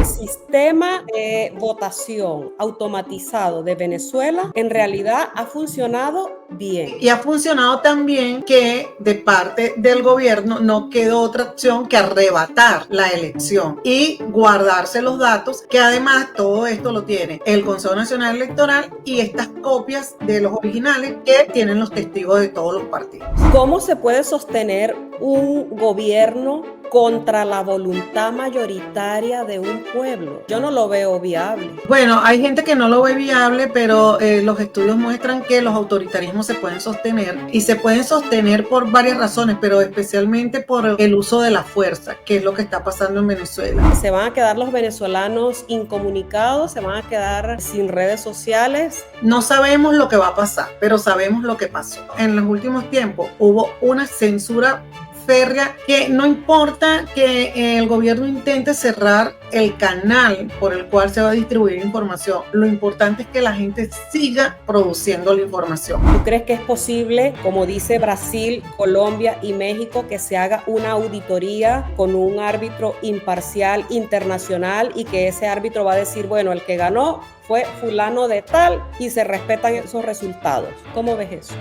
El sistema de votación automatizado de Venezuela en realidad ha funcionado bien. Y ha funcionado tan bien que de parte del gobierno no quedó otra opción que arrebatar la elección y guardarse los datos, que además todo esto lo tiene el Consejo Nacional Electoral y estas copias de los originales que tienen los testigos de todos los partidos. ¿Cómo se puede sostener un gobierno contra la voluntad mayoritaria de un pueblo? Yo no lo veo viable. Bueno, hay gente que no lo ve viable, pero los estudios muestran que los autoritarismos se pueden sostener y se pueden sostener por varias razones, pero especialmente por el uso de la fuerza, que es lo que está pasando en Venezuela. ¿Se van a quedar los venezolanos incomunicados? ¿Se van a quedar sin redes sociales? No sabemos lo que va a pasar, pero sabemos lo que pasó. En los últimos tiempos hubo una censura férrea que no importa que el gobierno intente cerrar el canal por el cual se va a distribuir información, lo importante es que la gente siga produciendo la información. ¿Tú crees que es posible, como dice Brasil, Colombia y México, que se haga una auditoría con un árbitro imparcial internacional y que ese árbitro va a decir, bueno, el que ganó fue fulano de tal y se respetan esos resultados? ¿Cómo ves eso?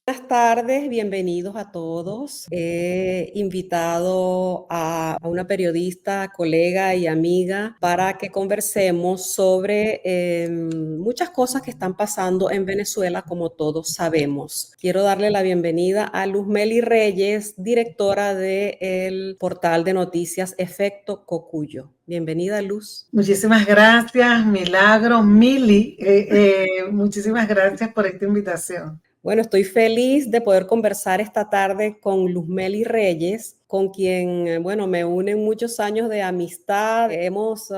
Buenas tardes, bienvenidos a todos. He invitado a una periodista, colega y amiga para que conversemos sobre muchas cosas que están pasando en Venezuela, como todos sabemos. Quiero darle la bienvenida a Luzmely Reyes, directora del portal de noticias Efecto Cocuyo. Bienvenida, Luz. Muchísimas gracias, Milagro, Mili. Muchísimas gracias por esta invitación. Bueno, estoy feliz de poder conversar esta tarde con Luzmely Reyes, con quien, bueno, me unen muchos años de amistad. Hemos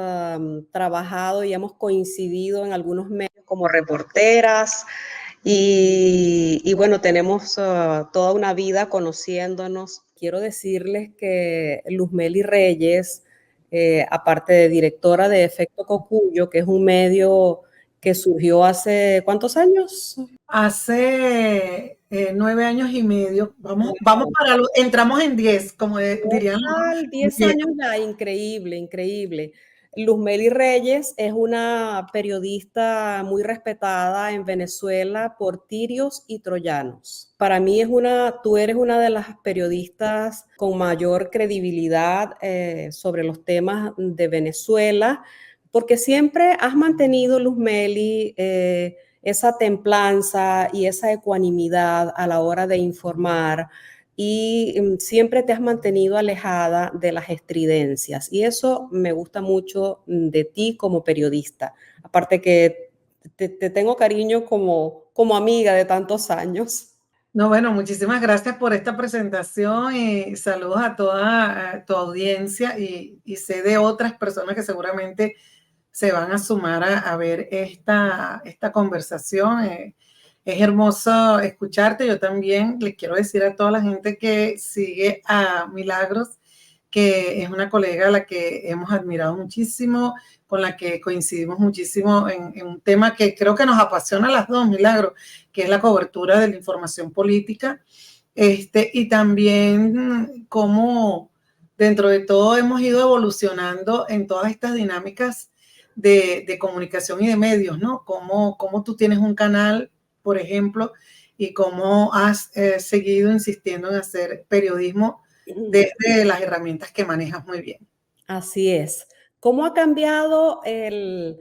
trabajado y hemos coincidido en algunos medios como reporteras y bueno, tenemos toda una vida conociéndonos. Quiero decirles que Luzmely Reyes, aparte de directora de Efecto Cocuyo, que es un medio que surgió hace, ¿cuántos años? Hace 9 años y medio, vamos para entramos en 10, como dirían los 10 años ya, increíble, increíble. Luzmely Reyes es una periodista muy respetada en Venezuela por tirios y troyanos. Para mí tú eres una de las periodistas con mayor credibilidad sobre los temas de Venezuela, porque siempre has mantenido, Luzmely, esa templanza y esa ecuanimidad a la hora de informar y siempre te has mantenido alejada de las estridencias y eso me gusta mucho de ti como periodista. Aparte que te tengo cariño como amiga de tantos años. No, bueno, muchísimas gracias por esta presentación y saludos a toda tu audiencia y sé de otras personas que seguramente se van a sumar a ver esta conversación. Es hermoso escucharte. Yo también le quiero decir a toda la gente que sigue a Milagros, que es una colega a la que hemos admirado muchísimo, con la que coincidimos muchísimo en un tema que creo que nos apasiona a las dos, Milagros, que es la cobertura de la información política. Y también cómo dentro de todo hemos ido evolucionando en todas estas dinámicas de comunicación y de medios, ¿no? Cómo tú tienes un canal, por ejemplo, y cómo has seguido insistiendo en hacer periodismo desde las herramientas que manejas muy bien. Así es. ¿Cómo ha cambiado el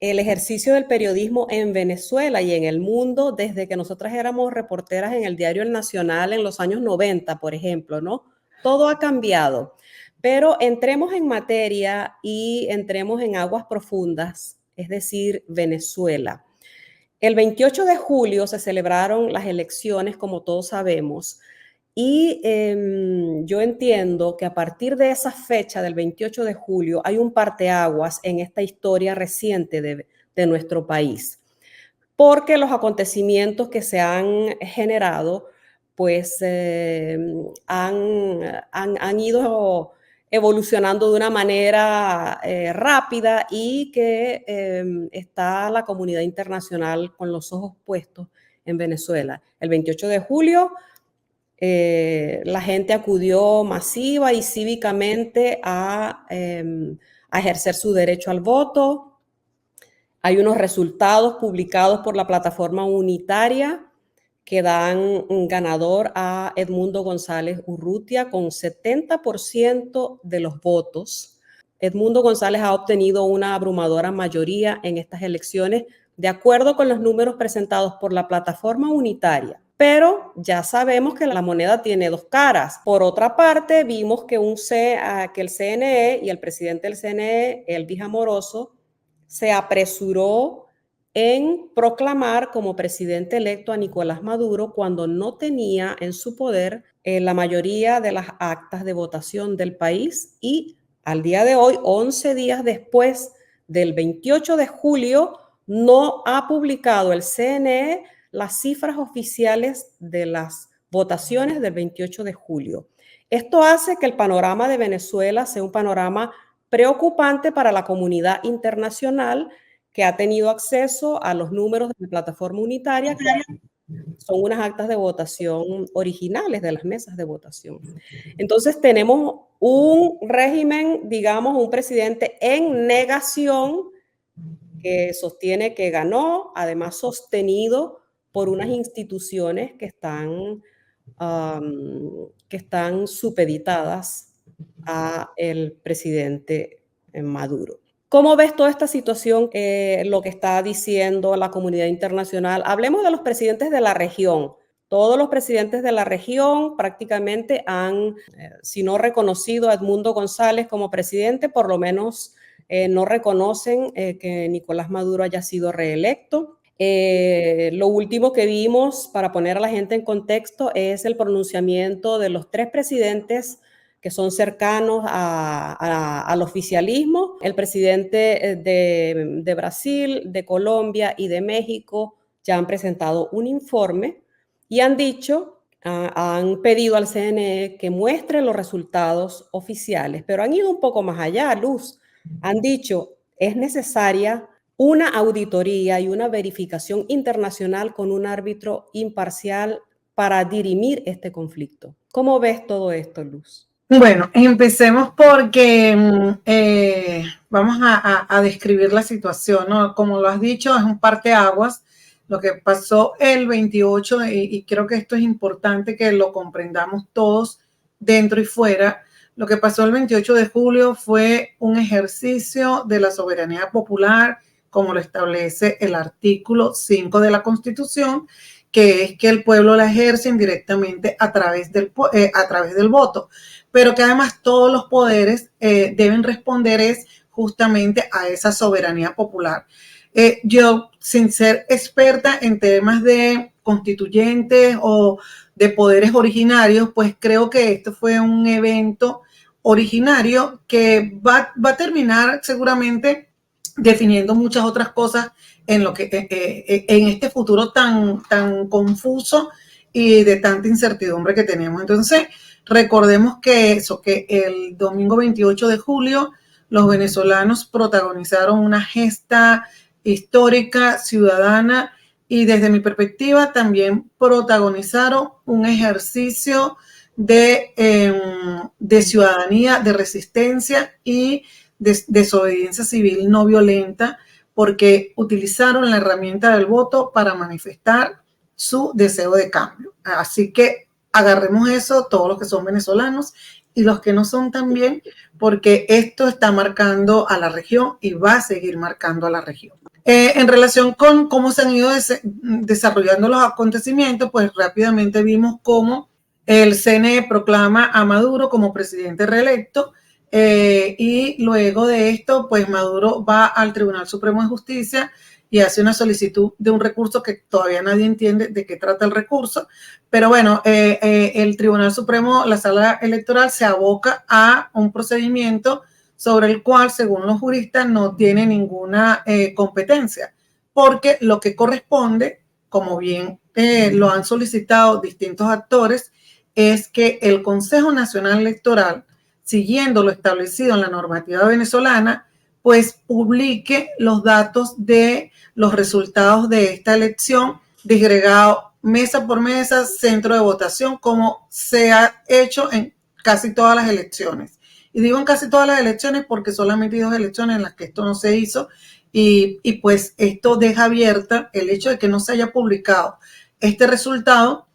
ejercicio del periodismo en Venezuela y en el mundo desde que nosotras éramos reporteras en el diario El Nacional en los años 90, por ejemplo, ¿no? Todo ha cambiado. Pero entremos en materia y entremos en aguas profundas, es decir, Venezuela. El 28 de julio se celebraron las elecciones, como todos sabemos, y yo entiendo que a partir de esa fecha del 28 de julio hay un parteaguas en esta historia reciente de nuestro país, porque los acontecimientos que se han generado pues han ido evolucionando de una manera rápida y que está la comunidad internacional con los ojos puestos en Venezuela. El 28 de julio la gente acudió masiva y cívicamente a ejercer su derecho al voto. Hay unos resultados publicados por la plataforma unitaria que dan un ganador a Edmundo González Urrutia con 70% de los votos. Edmundo González ha obtenido una abrumadora mayoría en estas elecciones, de acuerdo con los números presentados por la plataforma unitaria. Pero ya sabemos que la moneda tiene dos caras. Por otra parte, vimos que el CNE y el presidente del CNE, Elvis Amoroso, se apresuró en proclamar como presidente electo a Nicolás Maduro cuando no tenía en su poder la mayoría de las actas de votación del país, y al día de hoy, 11 días después del 28 de julio, no ha publicado el CNE las cifras oficiales de las votaciones del 28 de julio. Esto hace que el panorama de Venezuela sea un panorama preocupante para la comunidad internacional, que ha tenido acceso a los números de la plataforma unitaria, que son unas actas de votación originales de las mesas de votación. Entonces tenemos un régimen, digamos, un presidente en negación, que sostiene que ganó, además sostenido por unas instituciones que están supeditadas a el presidente Maduro. ¿Cómo ves toda esta situación, lo que está diciendo la comunidad internacional? Hablemos de los presidentes de la región. Todos los presidentes de la región prácticamente han, si no reconocido a Edmundo González como presidente, por lo menos no reconocen que Nicolás Maduro haya sido reelecto. Lo último que vimos, para poner a la gente en contexto, es el pronunciamiento de los tres presidentes que son cercanos al oficialismo. El presidente de Brasil, de Colombia y de México ya han presentado un informe y han pedido al CNE que muestre los resultados oficiales, pero han ido un poco más allá, Luz. Han dicho, es necesaria una auditoría y una verificación internacional con un árbitro imparcial para dirimir este conflicto. ¿Cómo ves todo esto, Luz? Bueno, empecemos porque vamos a describir la situación, ¿no? Como lo has dicho, es un parteaguas lo que pasó el 28 y creo que esto es importante que lo comprendamos todos dentro y fuera. Lo que pasó el 28 de julio fue un ejercicio de la soberanía popular, como lo establece el artículo 5 de la Constitución, que es que el pueblo la ejerce indirectamente a través del voto, pero que además todos los poderes deben responder justamente a esa soberanía popular. Yo, sin ser experta en temas de constituyentes o de poderes originarios, pues creo que esto fue un evento originario que va a terminar seguramente definiendo muchas otras cosas en este futuro tan confuso y de tanta incertidumbre que tenemos. Entonces, recordemos que el domingo 28 de julio los venezolanos protagonizaron una gesta histórica, ciudadana, y desde mi perspectiva también protagonizaron un ejercicio de ciudadanía, de resistencia y de desobediencia civil no violenta, porque utilizaron la herramienta del voto para manifestar su deseo de cambio. Así que agarremos eso, todos los que son venezolanos y los que no son también, porque esto está marcando a la región y va a seguir marcando a la región. En relación con cómo se han ido desarrollando los acontecimientos, pues rápidamente vimos cómo el CNE proclama a Maduro como presidente reelecto, y luego de esto, pues Maduro va al Tribunal Supremo de Justicia y hace una solicitud de un recurso que todavía nadie entiende de qué trata el recurso, pero bueno, el Tribunal Supremo, la sala electoral, se aboca a un procedimiento sobre el cual, según los juristas, no tiene ninguna competencia, porque lo que corresponde, como bien lo han solicitado distintos actores, es que el Consejo Nacional Electoral, siguiendo lo establecido en la normativa venezolana, pues publique los datos de los resultados de esta elección disgregado mesa por mesa, centro de votación, como se ha hecho en casi todas las elecciones. Y digo en casi todas las elecciones porque solamente hay 2 elecciones en las que esto no se hizo y pues esto deja abierta el hecho de que no se haya publicado este resultado,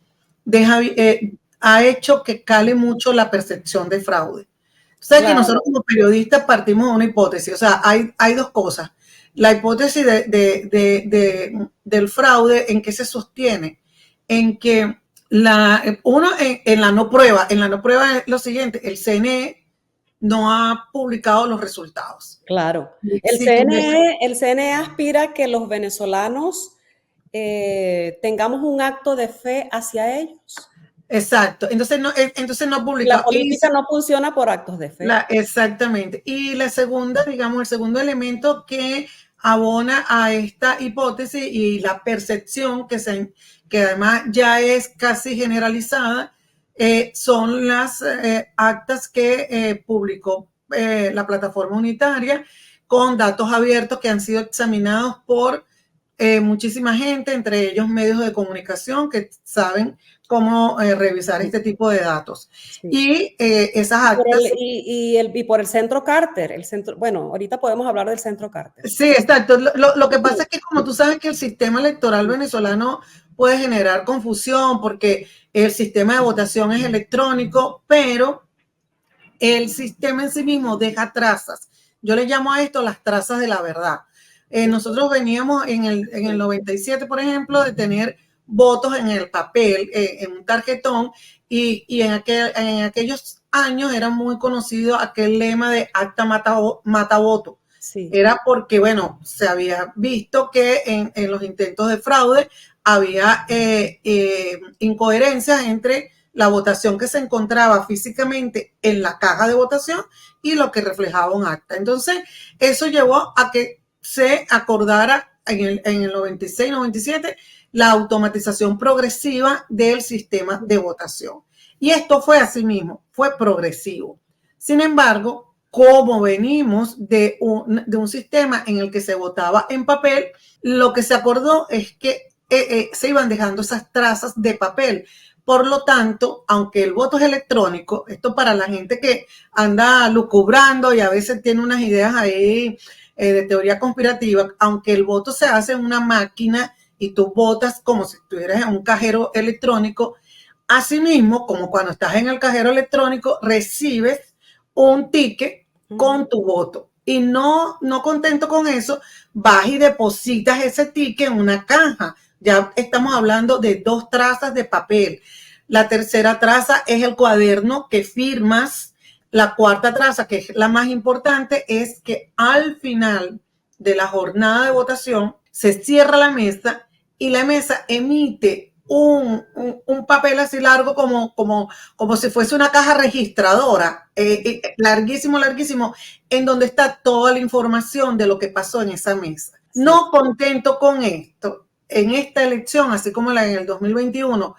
ha hecho que cale mucho la percepción de fraude. O sea, que nosotros como periodistas partimos de una hipótesis, o sea, hay 2 cosas. La hipótesis del fraude, ¿en qué se sostiene? En que en la no prueba es lo siguiente, el CNE no ha publicado los resultados. Claro. Si El CNE aspira a que los venezolanos tengamos un acto de fe hacia ellos. Exacto. Entonces no ha publicado. La política no funciona por actos de fe. Exactamente. Y la segunda, digamos, el segundo elemento que abona a esta hipótesis y la percepción que además ya es casi generalizada, son las actas que publicó la plataforma unitaria con datos abiertos que han sido examinados por muchísima gente, entre ellos medios de comunicación que saben cómo revisar este tipo de datos. Sí. Y esas actas... Y por el Centro Carter, bueno, ahorita podemos hablar del Centro Carter. Sí, exacto. Lo que pasa es que como tú sabes que el sistema electoral venezolano puede generar confusión porque el sistema de votación es electrónico, pero el sistema en sí mismo deja trazas. Yo le llamo a esto las trazas de la verdad. Nosotros veníamos en el 97, por ejemplo, de tener votos en el papel, en un tarjetón, y en aquellos años era muy conocido aquel lema de acta mata voto. Sí. Era porque, bueno, se había visto que en los intentos de fraude había incoherencias entre la votación que se encontraba físicamente en la caja de votación y lo que reflejaba un acta. Entonces, eso llevó a que se acordara en el 96, 97, la automatización progresiva del sistema de votación. Y esto fue así mismo, fue progresivo. Sin embargo, como venimos de un sistema en el que se votaba en papel, lo que se acordó es que se iban dejando esas trazas de papel. Por lo tanto, aunque el voto es electrónico, esto para la gente que anda lucubrando y a veces tiene unas ideas ahí de teoría conspirativa, aunque el voto se hace en una máquina y tú votas como si estuvieras en un cajero electrónico, asimismo, como cuando estás en el cajero electrónico, recibes un ticket con tu voto. Y no contento con eso, vas y depositas ese ticket en una caja. Ya estamos hablando de 2 trazas de papel. La tercera traza es el cuaderno que firmas. La cuarta traza, que es la más importante, es que al final de la jornada de votación se cierra la mesa y la mesa emite un papel así largo como si fuese una caja registradora, larguísimo, en donde está toda la información de lo que pasó en esa mesa. Sí. No contento con esto, en esta elección, así como en el 2021,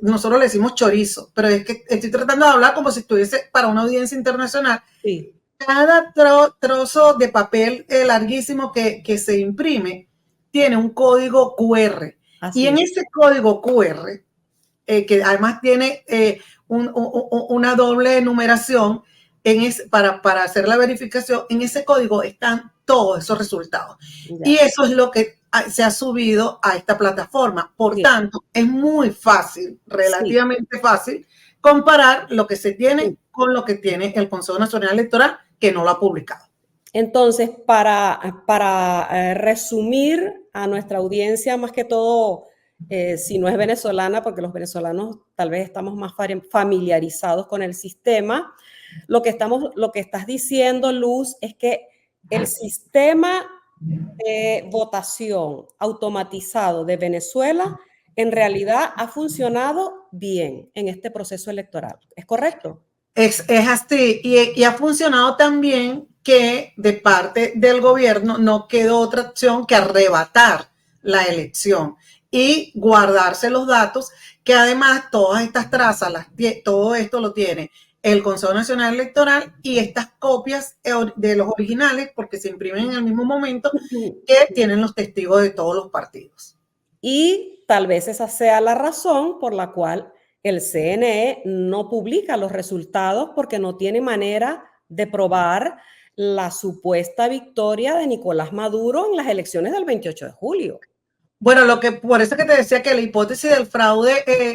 nosotros le decimos chorizo, pero es que estoy tratando de hablar como si estuviese para una audiencia internacional. Sí. Cada trozo de papel larguísimo que se imprime tiene un código QR. Así y en ese código QR, que además tiene una doble numeración para hacer la verificación, en ese código están todos esos resultados. Ya. Y eso es lo que se ha subido a esta plataforma. Por tanto, es muy fácil, relativamente fácil, comparar lo que se tiene con lo que tiene el Consejo Nacional Electoral, que no lo ha publicado. Entonces, para resumir a nuestra audiencia, más que todo, si no es venezolana, porque los venezolanos tal vez estamos más familiarizados con el sistema, lo que estás diciendo, Luz, es que el sistema de votación automatizado de Venezuela en realidad ha funcionado bien en este proceso electoral. ¿Es correcto? Es así, y ha funcionado tan bien que de parte del gobierno no quedó otra opción que arrebatar la elección y guardarse los datos, que además todas estas trazas, todo esto lo tiene el Consejo Nacional Electoral y estas copias de los originales, porque se imprimen en el mismo momento, que tienen los testigos de todos los partidos. Y tal vez esa sea la razón por la cual el CNE no publica los resultados, porque no tiene manera de probar la supuesta victoria de Nicolás Maduro en las elecciones del 28 de julio. Bueno, por eso que te decía que la hipótesis del fraude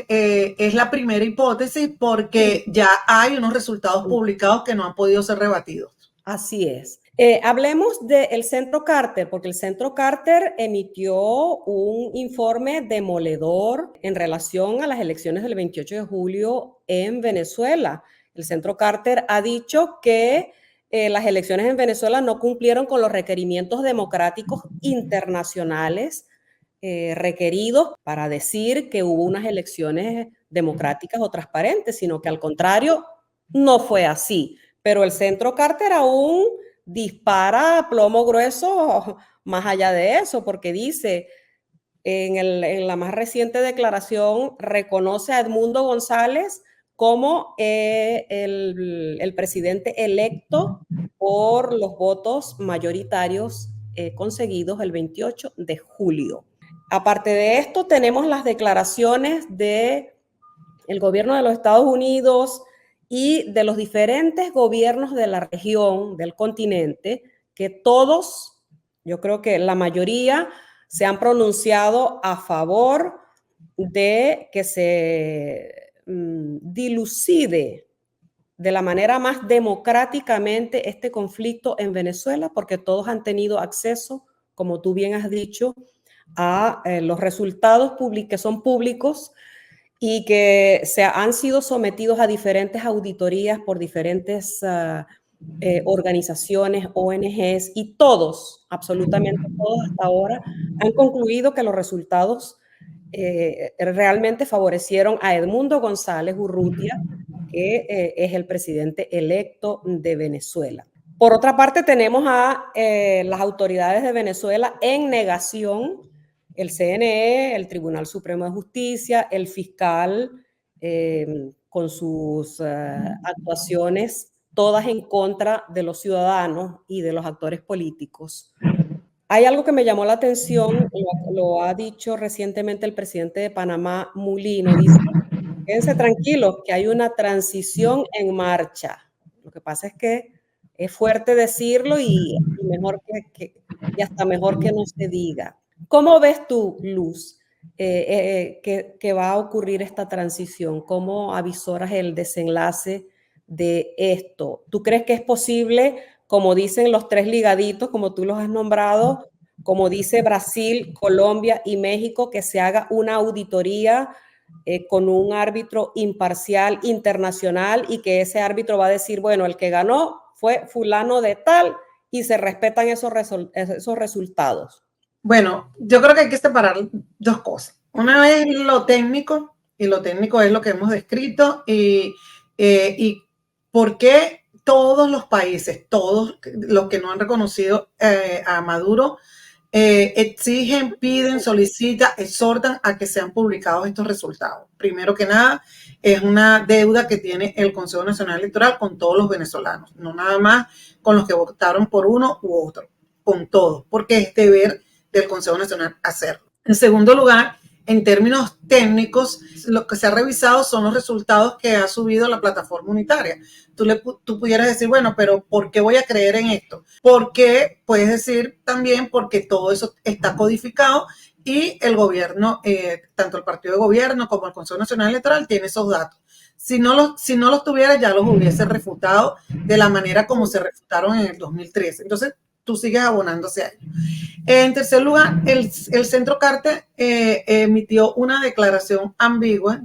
es la primera hipótesis, porque ya hay unos resultados publicados que no han podido ser rebatidos. Así es. Hablemos del Centro Carter, porque el Centro Carter emitió un informe demoledor en relación a las elecciones del 28 de julio en Venezuela. El Centro Carter ha dicho que las elecciones en Venezuela no cumplieron con los requerimientos democráticos internacionales requeridos para decir que hubo unas elecciones democráticas o transparentes, sino que al contrario, no fue así. Pero el Centro Carter aún dispara plomo grueso más allá de eso, porque dice, en la más reciente declaración, reconoce a Edmundo González como el presidente electo por los votos mayoritarios conseguidos el 28 de julio. Aparte de esto, tenemos las declaraciones del gobierno de los Estados Unidos y de los diferentes gobiernos de la región, del continente, que todos, yo creo que la mayoría, se han pronunciado a favor de que se dilucide de la manera más democráticamente este conflicto en Venezuela, porque todos han tenido acceso, como tú bien has dicho, a los resultados que son públicos y que han sido sometidos a diferentes auditorías por diferentes organizaciones, ONGs, y todos, absolutamente todos hasta ahora, han concluido que los resultados realmente favorecieron a Edmundo González Urrutia, que es el presidente electo de Venezuela. Por otra parte, tenemos a las autoridades de Venezuela en negación, el CNE, el Tribunal Supremo de Justicia, el fiscal, con sus actuaciones todas en contra de los ciudadanos y de los actores políticos. Hay algo que me llamó la atención, lo ha dicho recientemente el presidente de Panamá, Mulino, dice, quédense tranquilos, que hay una transición en marcha. Lo que pasa es que es fuerte decirlo y mejor y hasta mejor que no se diga. ¿Cómo ves tú, Luz, que va a ocurrir esta transición? ¿Cómo avisoras el desenlace de esto? ¿Tú crees que es posible, como dicen los tres ligaditos, como tú los has nombrado, como dice Brasil, Colombia y México, que se haga una auditoría con un árbitro imparcial internacional y que ese árbitro va a decir, bueno, el que ganó fue fulano de tal y se respetan esos resultados? Bueno, yo creo que hay que separar dos cosas. Una es lo técnico, y lo técnico es lo que hemos descrito, y por qué todos los países, todos los que no han reconocido a Maduro, exigen, piden, solicitan, exhortan a que sean publicados estos resultados. Primero que nada, es una deuda que tiene el Consejo Nacional Electoral con todos los venezolanos, no nada más con los que votaron por uno u otro, con todos, porque es deber del Consejo Nacional hacerlo. En segundo lugar, en términos técnicos, lo que se ha revisado son los resultados que ha subido la plataforma unitaria. Tú pudieras decir, bueno, pero ¿por qué voy a creer en esto? Porque puedes decir también porque todo eso está codificado y el gobierno, tanto el partido de gobierno como el Consejo Nacional Electoral tiene esos datos. Si no los tuviera, ya los hubiese refutado de la manera como se refutaron en el 2013. Entonces, tú sigues abonándose a ello. En tercer lugar, el Centro Carter emitió una declaración ambigua,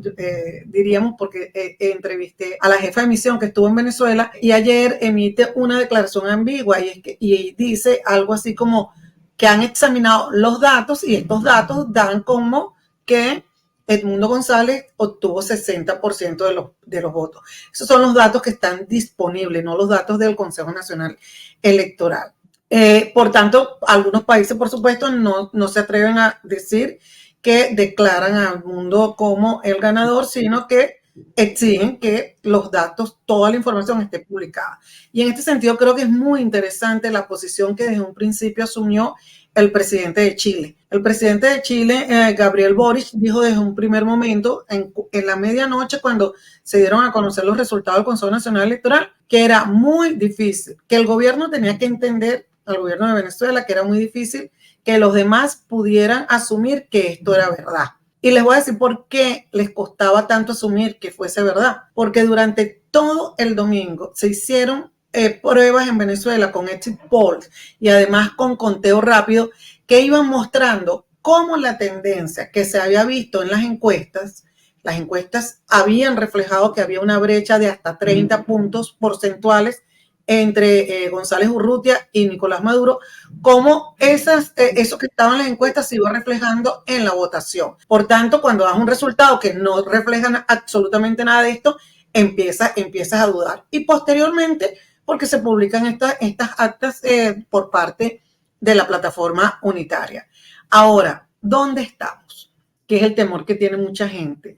diríamos, porque entrevisté a la jefa de misión que estuvo en Venezuela y ayer emite una declaración ambigua y dice algo así como que han examinado los datos y estos datos dan como que Edmundo González obtuvo 60% de los votos. Esos son los datos que están disponibles, no los datos del Consejo Nacional Electoral. Por tanto, algunos países, por supuesto, no se atreven a decir que declaran al mundo como el ganador, sino que exigen que los datos, toda la información esté publicada. Y en este sentido creo que es muy interesante la posición que desde un principio asumió el presidente de Chile. El presidente de Chile, Gabriel Boric, dijo desde un primer momento, en la medianoche, cuando se dieron a conocer los resultados del Consejo Nacional Electoral, que era muy difícil, que el gobierno tenía que entender, al gobierno de Venezuela, que era muy difícil que los demás pudieran asumir que esto era verdad. Y les voy a decir por qué les costaba tanto asumir que fuese verdad. Porque durante todo el domingo se hicieron pruebas en Venezuela con exit polls y además con conteo rápido que iban mostrando cómo la tendencia que se había visto en las encuestas habían reflejado que había una brecha de hasta 30 puntos porcentuales entre González Urrutia y Nicolás Maduro, cómo eso que estaba en las encuestas se iba reflejando en la votación. Por tanto, cuando das un resultado que no refleja absolutamente nada de esto, empiezas a dudar. Y posteriormente, porque se publican estas actas por parte de la plataforma unitaria. Ahora, ¿dónde estamos? Que es el temor que tiene mucha gente.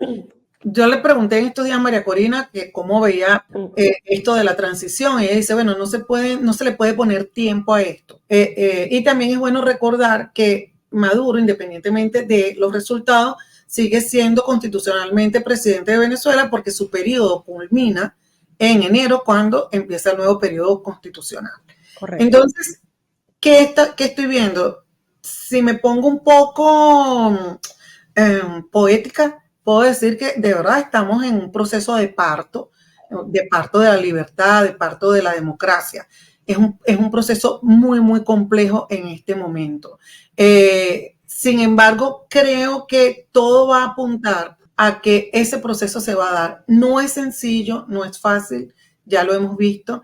Yo le pregunté en estos días a María Corina que cómo veía esto de la transición y ella dice, bueno, no se le puede poner tiempo a esto. Y también es bueno recordar que Maduro, independientemente de los resultados, sigue siendo constitucionalmente presidente de Venezuela porque su periodo culmina en enero cuando empieza el nuevo periodo constitucional. Correcto. Entonces, ¿qué estoy viendo? Si me pongo un poco poética, puedo decir que de verdad estamos en un proceso de parto de la libertad, de parto de la democracia. Es un proceso muy, muy complejo en este momento. Sin embargo, creo que todo va a apuntar a que ese proceso se va a dar. No es sencillo, no es fácil, ya lo hemos visto,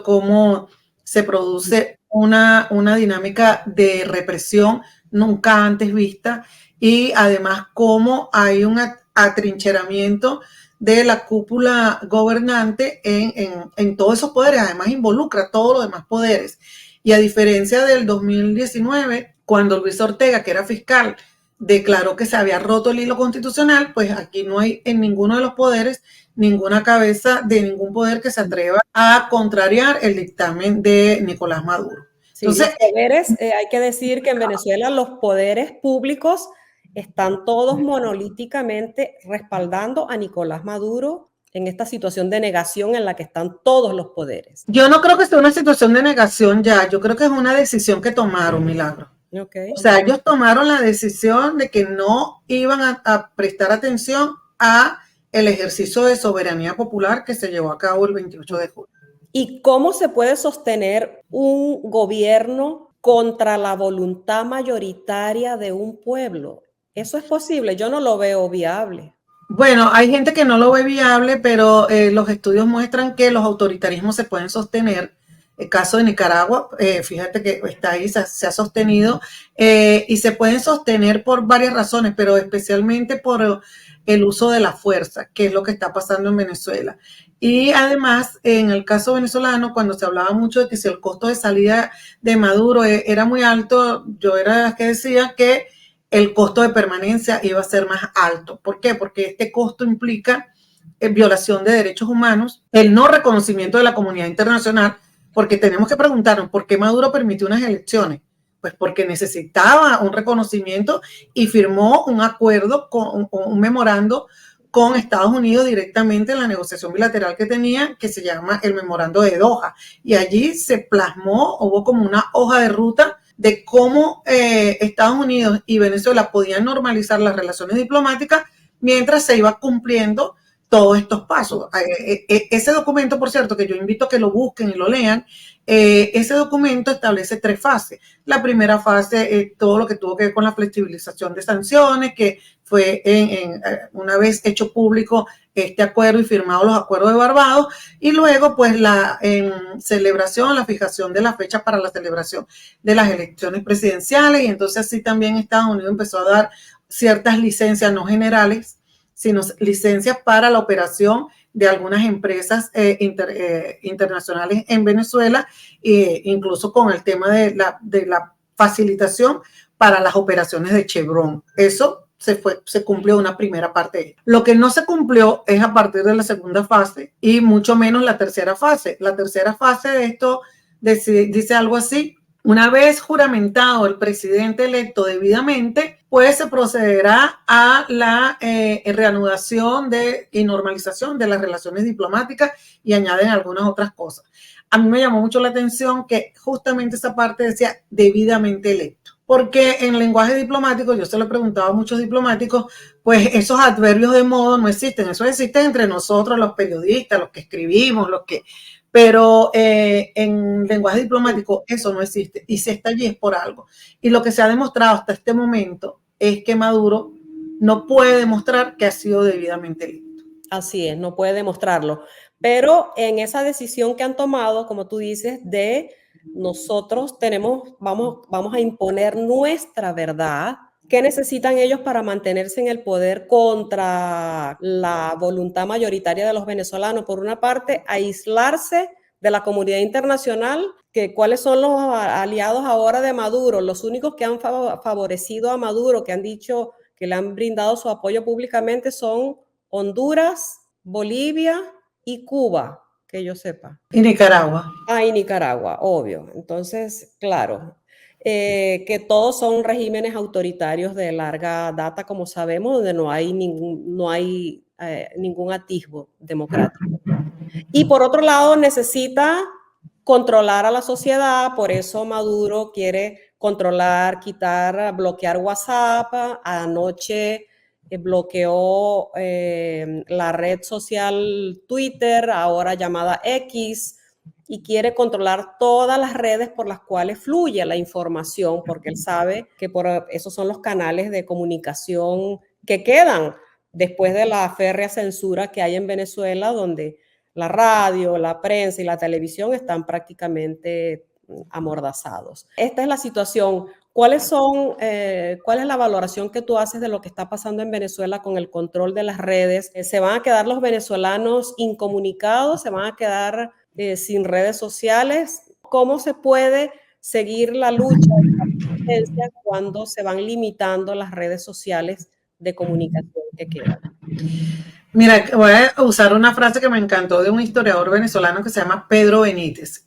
cómo se produce una dinámica de represión nunca antes vista y además cómo hay un atrincheramiento de la cúpula gobernante en todos esos poderes, además involucra todos los demás poderes. Y a diferencia del 2019, cuando Luis Ortega, que era fiscal, declaró que se había roto el hilo constitucional, pues aquí no hay en ninguno de los poderes ninguna cabeza de ningún poder que se atreva a contrariar el dictamen de Nicolás Maduro. Sí, entonces, los poderes, hay que decir que en Venezuela los poderes públicos están todos monolíticamente respaldando a Nicolás Maduro en esta situación de negación en la que están todos los poderes. Yo no creo que sea una situación de negación ya, yo creo que es una decisión que tomaron, Milagro. Okay. O sea, ellos tomaron la decisión de que no iban a prestar atención a el ejercicio de soberanía popular que se llevó a cabo el 28 de julio. ¿Y cómo se puede sostener un gobierno contra la voluntad mayoritaria de un pueblo? ¿Eso es posible? Yo no lo veo viable. Bueno, hay gente que no lo ve viable, pero los estudios muestran que los autoritarismos se pueden sostener. El caso de Nicaragua, fíjate que está ahí, se ha sostenido y se pueden sostener por varias razones, pero especialmente por el uso de la fuerza, que es lo que está pasando en Venezuela. Y además, en el caso venezolano, cuando se hablaba mucho de que si el costo de salida de Maduro era muy alto, yo era la que decía que el costo de permanencia iba a ser más alto. ¿Por qué? Porque este costo implica violación de derechos humanos, el no reconocimiento de la comunidad internacional, porque tenemos que preguntarnos por qué Maduro permitió unas elecciones. Pues porque necesitaba un reconocimiento y firmó un acuerdo, un memorando con Estados Unidos directamente en la negociación bilateral que tenía, que se llama el memorando de Doha. Y allí se plasmó, hubo como una hoja de ruta de cómo Estados Unidos y Venezuela podían normalizar las relaciones diplomáticas mientras se iba cumpliendo todos estos pasos. Ese documento, por cierto, que yo invito a que lo busquen y lo lean, ese documento establece 3 fases. La primera fase, todo lo que tuvo que ver con la flexibilización de sanciones, que fue una vez hecho público este acuerdo y firmado los acuerdos de Barbados, y luego pues la fijación de la fecha para la celebración de las elecciones presidenciales, y entonces así también Estados Unidos empezó a dar ciertas licencias no generales, sino licencias para la operación de algunas empresas internacionales en Venezuela, incluso con el tema de la facilitación para las operaciones de Chevron. Eso se cumplió una primera parte. Lo que no se cumplió es a partir de la segunda fase y mucho menos la tercera fase. La tercera fase de esto dice algo así: Una vez juramentado el presidente electo debidamente, pues se procederá a la reanudación y normalización de las relaciones diplomáticas y añaden algunas otras cosas. A mí me llamó mucho la atención que justamente esa parte decía debidamente electo, porque en lenguaje diplomático, yo se lo he preguntado a muchos diplomáticos, pues esos adverbios de modo no existen, eso existe entre nosotros los periodistas, los que escribimos, pero en lenguaje diplomático eso no existe y si está allí es por algo. Y lo que se ha demostrado hasta este momento es que Maduro no puede demostrar que ha sido debidamente electo. Así es, no puede demostrarlo. Pero en esa decisión que han tomado, como tú dices, de nosotros vamos a imponer nuestra verdad. ¿Qué necesitan ellos para mantenerse en el poder contra la voluntad mayoritaria de los venezolanos? Por una parte, aislarse de la comunidad internacional, que cuáles son los aliados ahora de Maduro, los únicos que han favorecido a Maduro, que han dicho que le han brindado su apoyo públicamente son Honduras, Bolivia y Cuba, que yo sepa. Y Nicaragua. Y Nicaragua, obvio. Entonces, claro, que todos son regímenes autoritarios de larga data, como sabemos, donde no hay ningún atisbo democrático. Y por otro lado, necesita controlar a la sociedad, por eso Maduro quiere controlar, quitar, bloquear WhatsApp. Anoche bloqueó la red social Twitter, ahora llamada X, y quiere controlar todas las redes por las cuales fluye la información, porque él sabe que por esos son los canales de comunicación que quedan después de la férrea censura que hay en Venezuela, donde la radio, la prensa y la televisión están prácticamente amordazados. Esta es la situación. ¿Cuál es la valoración que tú haces de lo que está pasando en Venezuela con el control de las redes? ¿Se van a quedar los venezolanos incomunicados? ¿Se van a quedar sin redes sociales? ¿Cómo se puede seguir la lucha de la resistencia cuando se van limitando las redes sociales de comunicación que quedan? Mira, voy a usar una frase que me encantó de un historiador venezolano que se llama Pedro Benítez.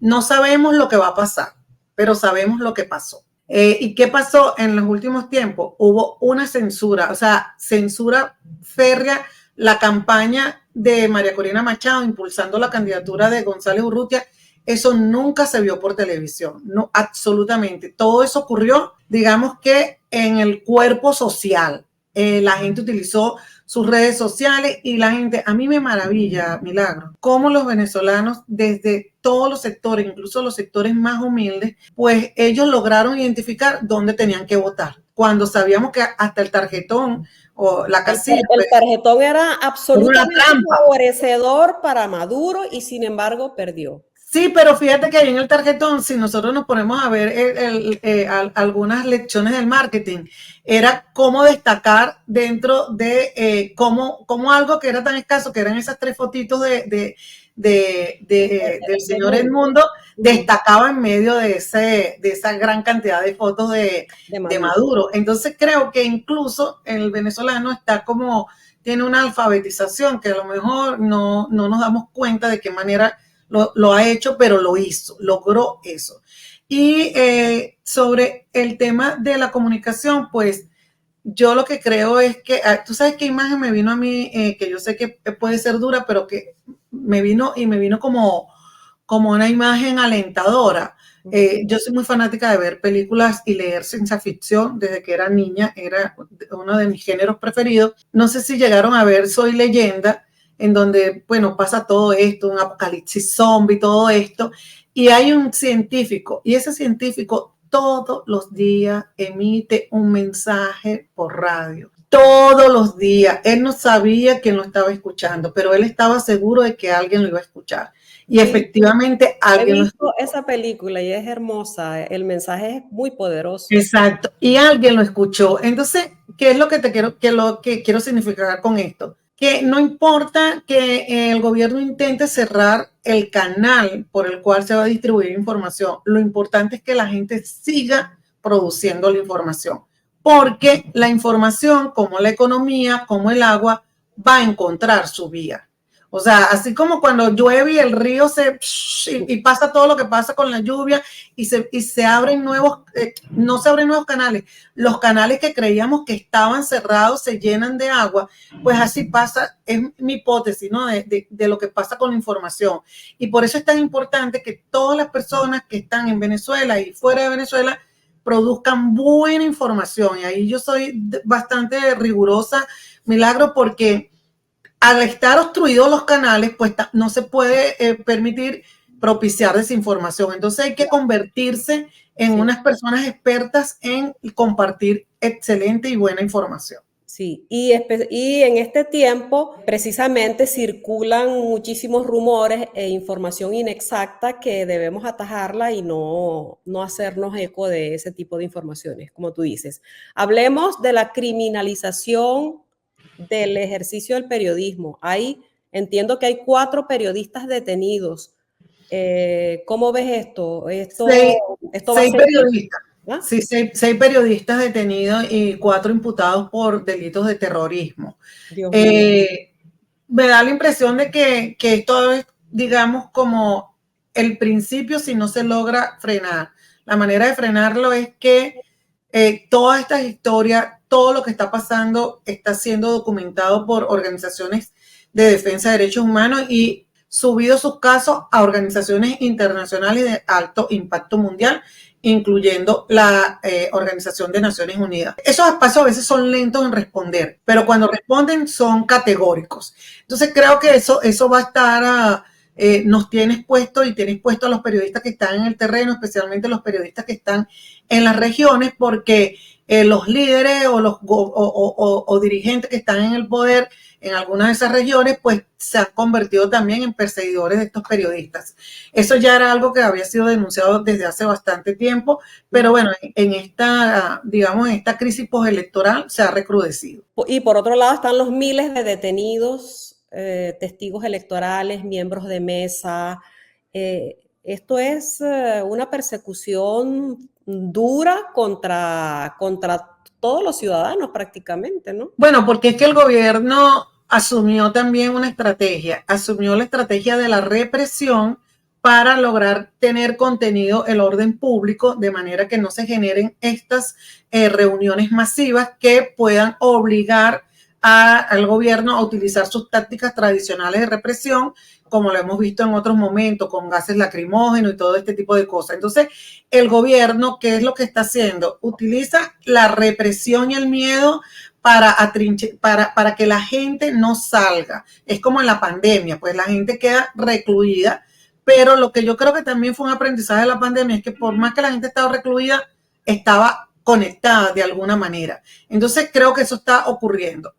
No sabemos lo que va a pasar, pero sabemos lo que pasó. ¿Y qué pasó en los últimos tiempos? Hubo una censura, o sea, censura férrea, la campaña de María Corina Machado impulsando la candidatura de González Urrutia. Eso nunca se vio por televisión, no, absolutamente. Todo eso ocurrió, digamos que en el cuerpo social. La gente utilizó sus redes sociales y la gente, a mí me maravilla, Milagro, cómo los venezolanos desde todos los sectores, incluso los sectores más humildes, pues ellos lograron identificar dónde tenían que votar. Cuando sabíamos que hasta el tarjetón o la casilla. El tarjetón era absolutamente favorecedor para Maduro y sin embargo perdió. Sí, pero fíjate que ahí en el tarjetón, si nosotros nos ponemos a ver algunas lecciones del marketing, era cómo destacar dentro de cómo algo que era tan escaso, que eran esas 3 fotitos del señor Edmundo, destacaba en medio de esa gran cantidad de fotos de Maduro. Entonces creo que incluso el venezolano está tiene una alfabetización que a lo mejor no nos damos cuenta de qué manera lo ha hecho, pero lo hizo, logró eso. Y sobre el tema de la comunicación, pues yo lo que creo es que, tú sabes qué imagen me vino a mí, que yo sé que puede ser dura, pero que me vino como una imagen alentadora. Yo soy muy fanática de ver películas y leer ciencia ficción desde que era niña, era uno de mis géneros preferidos. No sé si llegaron a ver Soy Leyenda, en donde, bueno, pasa todo esto, un apocalipsis zombie, todo esto, y hay un científico, y ese científico todos los días emite un mensaje por radio. Todos los días. Él no sabía quién lo estaba escuchando, pero él estaba seguro de que alguien lo iba a escuchar. Y sí, efectivamente alguien lo escuchó. Esa película y es hermosa, el mensaje es muy poderoso. Exacto, y alguien lo escuchó. Entonces, ¿qué es lo que quiero significar con esto? Que no importa que el gobierno intente cerrar el canal por el cual se va a distribuir información, lo importante es que la gente siga produciendo la información, porque la información, como la economía, como el agua, va a encontrar su vía. O sea, así como cuando llueve y el río y pasa todo lo que pasa con la lluvia y se abren nuevos, no se abren nuevos canales, los canales que creíamos que estaban cerrados se llenan de agua, pues así pasa, es mi hipótesis, ¿no? De lo que pasa con la información. Y por eso es tan importante que todas las personas que están en Venezuela y fuera de Venezuela produzcan buena información. Y ahí yo soy bastante rigurosa, Milagro, porque al estar obstruidos los canales, pues no se puede permitir propiciar desinformación. Entonces hay que convertirse en unas personas expertas en compartir excelente y buena información. Sí, y en este tiempo precisamente circulan muchísimos rumores e información inexacta que debemos atajarla y no hacernos eco de ese tipo de informaciones, como tú dices. Hablemos de la criminalización del ejercicio del periodismo. Entiendo que hay 4 periodistas detenidos. ¿Cómo ves esto? ¿Esto va a seis ser periodistas. ¿Ah? Sí, 6 periodistas detenidos y 4 imputados por delitos de terrorismo. Dios mío. Me da la impresión de que esto es, digamos, como el principio si no se logra frenar. La manera de frenarlo es que todas estas historias, todo lo que está pasando está siendo documentado por organizaciones de defensa de derechos humanos y subido sus casos a organizaciones internacionales de alto impacto mundial, incluyendo la Organización de Naciones Unidas. Esos espacios a veces son lentos en responder, pero cuando responden son categóricos. Entonces creo que eso va a estar... nos tienes puesto y tienes puesto a los periodistas que están en el terreno, especialmente los periodistas que están en las regiones, porque los líderes o dirigentes que están en el poder en algunas de esas regiones, pues se han convertido también en perseguidores de estos periodistas. Eso ya era algo que había sido denunciado desde hace bastante tiempo, pero bueno, en esta, digamos, en esta crisis postelectoral se ha recrudecido. Y por otro lado están los miles de detenidos, testigos electorales, miembros de mesa. Esto es una persecución dura contra todos los ciudadanos prácticamente, ¿no? Bueno, porque es que el gobierno asumió también una estrategia, asumió la estrategia de la represión para lograr tener contenido el orden público de manera que no se generen estas reuniones masivas que puedan obligar al gobierno a utilizar sus tácticas tradicionales de represión, como lo hemos visto en otros momentos, con gases lacrimógenos y todo este tipo de cosas. Entonces, el gobierno, ¿qué es lo que está haciendo? Utiliza la represión y el miedo para que la gente no salga. Es como en la pandemia, pues la gente queda recluida, pero lo que yo creo que también fue un aprendizaje de la pandemia es que por más que la gente estaba recluida, estaba conectada de alguna manera. Entonces creo que eso está ocurriendo.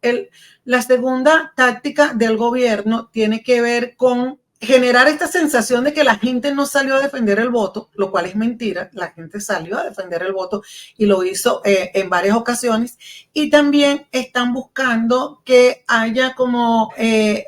La segunda táctica del gobierno tiene que ver con generar esta sensación de que la gente no salió a defender el voto, lo cual es mentira. La gente salió a defender el voto y lo hizo en varias ocasiones. Y también están buscando que haya como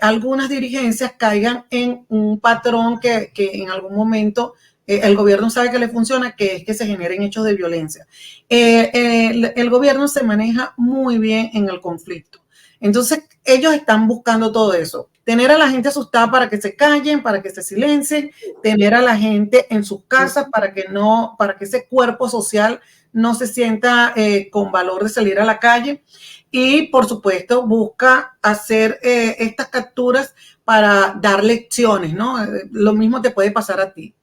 algunas dirigencias caigan en un patrón que en algún momento el gobierno sabe que le funciona, que es que se generen hechos de violencia. El gobierno se maneja muy bien en el conflicto. Entonces, ellos están buscando todo eso. Tener a la gente asustada para que se callen, para que se silencien, tener a la gente en sus casas para que ese cuerpo social no se sienta con valor de salir a la calle. Y, por supuesto, busca hacer estas capturas para dar lecciones, ¿no? Lo mismo te puede pasar a ti.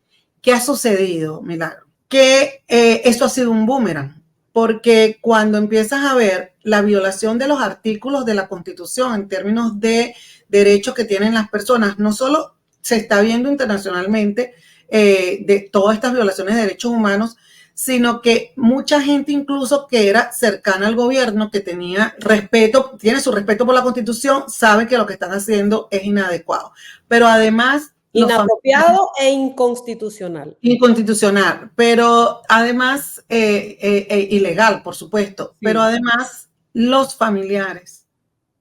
¿Qué ha sucedido, Milagro? Que eso ha sido un boomerang, porque cuando empiezas a ver la violación de los artículos de la Constitución en términos de derechos que tienen las personas, no solo se está viendo internacionalmente de todas estas violaciones de derechos humanos, sino que mucha gente incluso que era cercana al gobierno, que tenía respeto, tiene su respeto por la Constitución, sabe que lo que están haciendo es inadecuado. Pero además... Inapropiado e inconstitucional. Inconstitucional, pero además ilegal, por supuesto, sí. Pero además los familiares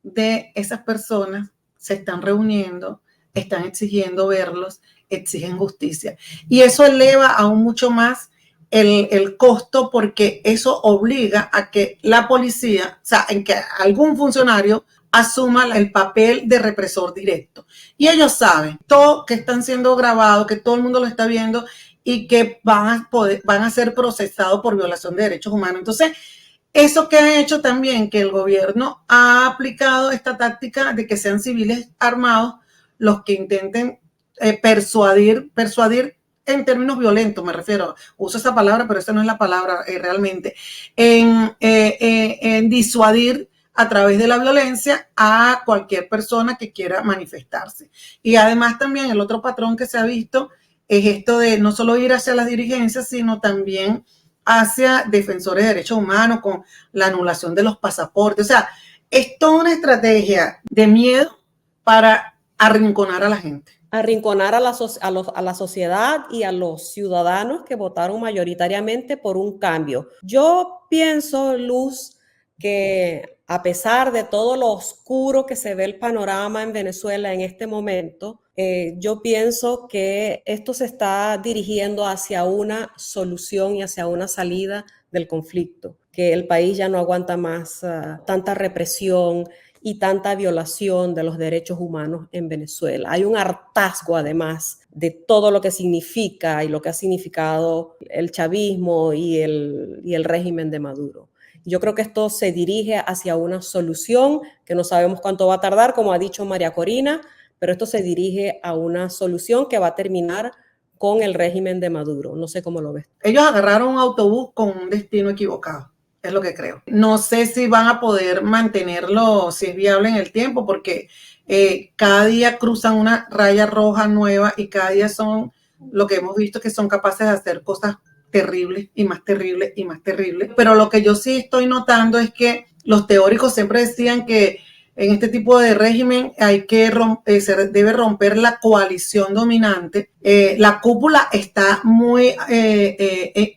de esas personas se están reuniendo, están exigiendo verlos, exigen justicia. Y eso eleva aún mucho más el costo, porque eso obliga a que la policía, o sea, en que algún funcionario asuma el papel de represor directo. Y ellos saben todo que están siendo grabados, que todo el mundo lo está viendo y que van a ser procesados por violación de derechos humanos. Entonces, eso que ha hecho también que el gobierno ha aplicado esta táctica de que sean civiles armados los que intenten persuadir en términos violentos, me refiero, uso esa palabra, pero esa no es la palabra realmente, en disuadir a través de la violencia a cualquier persona que quiera manifestarse. Y además también el otro patrón que se ha visto es esto de no solo ir hacia las dirigencias, sino también hacia defensores de derechos humanos con la anulación de los pasaportes. O sea, es toda una estrategia de miedo para arrinconar a la gente. Arrinconar a la sociedad y a los ciudadanos que votaron mayoritariamente por un cambio. Yo pienso, Luz, que a pesar de todo lo oscuro que se ve el panorama en Venezuela en este momento, yo pienso que esto se está dirigiendo hacia una solución y hacia una salida del conflicto, que el país ya no aguanta más tanta represión y tanta violación de los derechos humanos en Venezuela. Hay un hartazgo, además, de todo lo que significa y lo que ha significado el chavismo y el régimen de Maduro. Yo creo que esto se dirige hacia una solución que no sabemos cuánto va a tardar, como ha dicho María Corina, pero esto se dirige a una solución que va a terminar con el régimen de Maduro. No sé cómo lo ves. Ellos agarraron un autobús con un destino equivocado. Es lo que creo. No sé si van a poder mantenerlo, si es viable en el tiempo, porque cada día cruzan una raya roja nueva y cada día son lo que hemos visto que son capaces de hacer cosas terribles y más terribles y más terribles. Pero lo que yo sí estoy notando es que los teóricos siempre decían que en este tipo de régimen se debe romper la coalición dominante. La cúpula está muy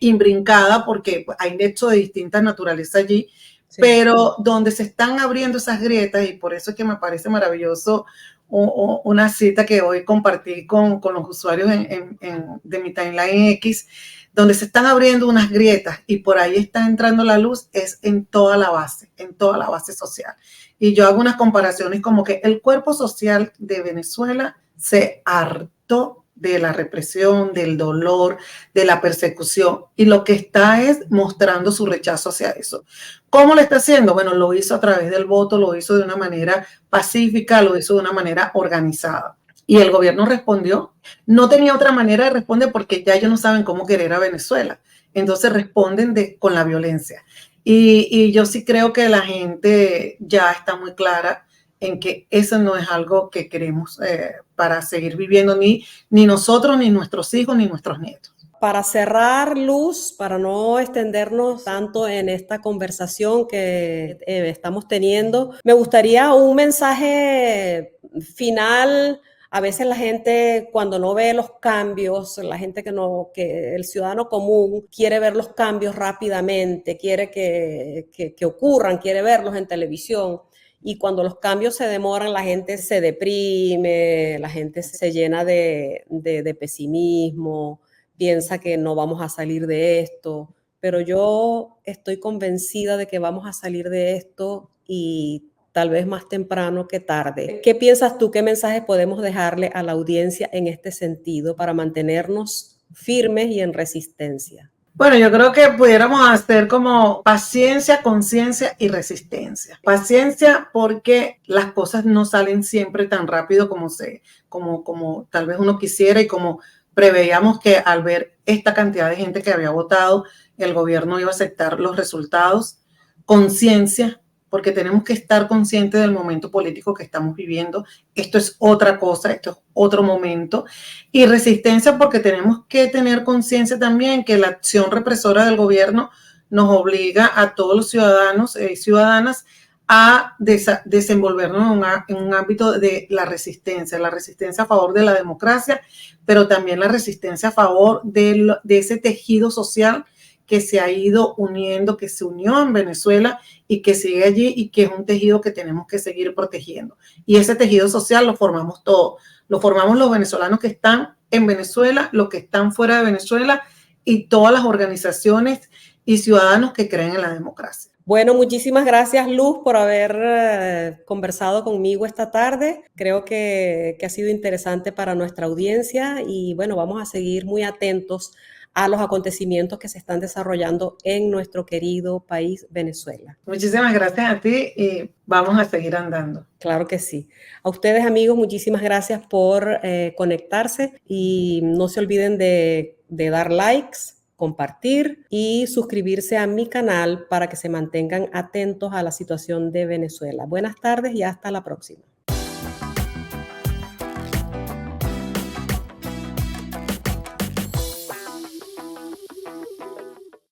imbrincada porque hay nexos de distintas naturalezas allí, sí. Pero donde se están abriendo esas grietas, y por eso es que me parece maravilloso una cita que hoy compartí con los usuarios de mi timeline X, donde se están abriendo unas grietas y por ahí está entrando la luz, es en toda la base social. Y yo hago unas comparaciones como que el cuerpo social de Venezuela se hartó de la represión, del dolor, de la persecución, y lo que está es mostrando su rechazo hacia eso. ¿Cómo lo está haciendo? Bueno, lo hizo a través del voto, lo hizo de una manera pacífica, lo hizo de una manera organizada. Y el gobierno respondió. No tenía otra manera de responder porque ya ellos no saben cómo querer a Venezuela. Entonces responden con la violencia. Y yo sí creo que la gente ya está muy clara en que eso no es algo que queremos para seguir viviendo ni nosotros, ni nuestros hijos, ni nuestros nietos. Para cerrar, Luz, para no extendernos tanto en esta conversación que estamos teniendo, me gustaría un mensaje final. A veces la gente, cuando no ve los cambios, la gente que el ciudadano común quiere ver los cambios rápidamente, quiere que ocurran, quiere verlos en televisión. Y cuando los cambios se demoran, la gente se deprime, la gente se llena de pesimismo, piensa que no vamos a salir de esto. Pero yo estoy convencida de que vamos a salir de esto y tal vez más temprano que tarde. ¿Qué piensas tú? ¿Qué mensajes podemos dejarle a la audiencia en este sentido para mantenernos firmes y en resistencia? Bueno, yo creo que pudiéramos hacer como paciencia, conciencia y resistencia. Paciencia porque las cosas no salen siempre tan rápido como tal vez uno quisiera y como preveíamos que al ver esta cantidad de gente que había votado, el gobierno iba a aceptar los resultados. Conciencia, porque tenemos que estar conscientes del momento político que estamos viviendo. Esto es otra cosa, esto es otro momento. Y resistencia, porque tenemos que tener conciencia también que la acción represora del gobierno nos obliga a todos los ciudadanos y ciudadanas a desenvolvernos en un ámbito de la resistencia a favor de la democracia, pero también la resistencia a favor de ese tejido social que se ha ido uniendo, que se unió en Venezuela y que sigue allí y que es un tejido que tenemos que seguir protegiendo. Y ese tejido social lo formamos todos, lo formamos los venezolanos que están en Venezuela, los que están fuera de Venezuela y todas las organizaciones y ciudadanos que creen en la democracia. Bueno, muchísimas gracias, Luz, por haber conversado conmigo esta tarde. Creo que ha sido interesante para nuestra audiencia y bueno, vamos a seguir muy atentos a los acontecimientos que se están desarrollando en nuestro querido país, Venezuela. Muchísimas gracias a ti y vamos a seguir andando. Claro que sí. A ustedes, amigos, muchísimas gracias por conectarse y no se olviden de dar likes, compartir y suscribirse a mi canal para que se mantengan atentos a la situación de Venezuela. Buenas tardes y hasta la próxima.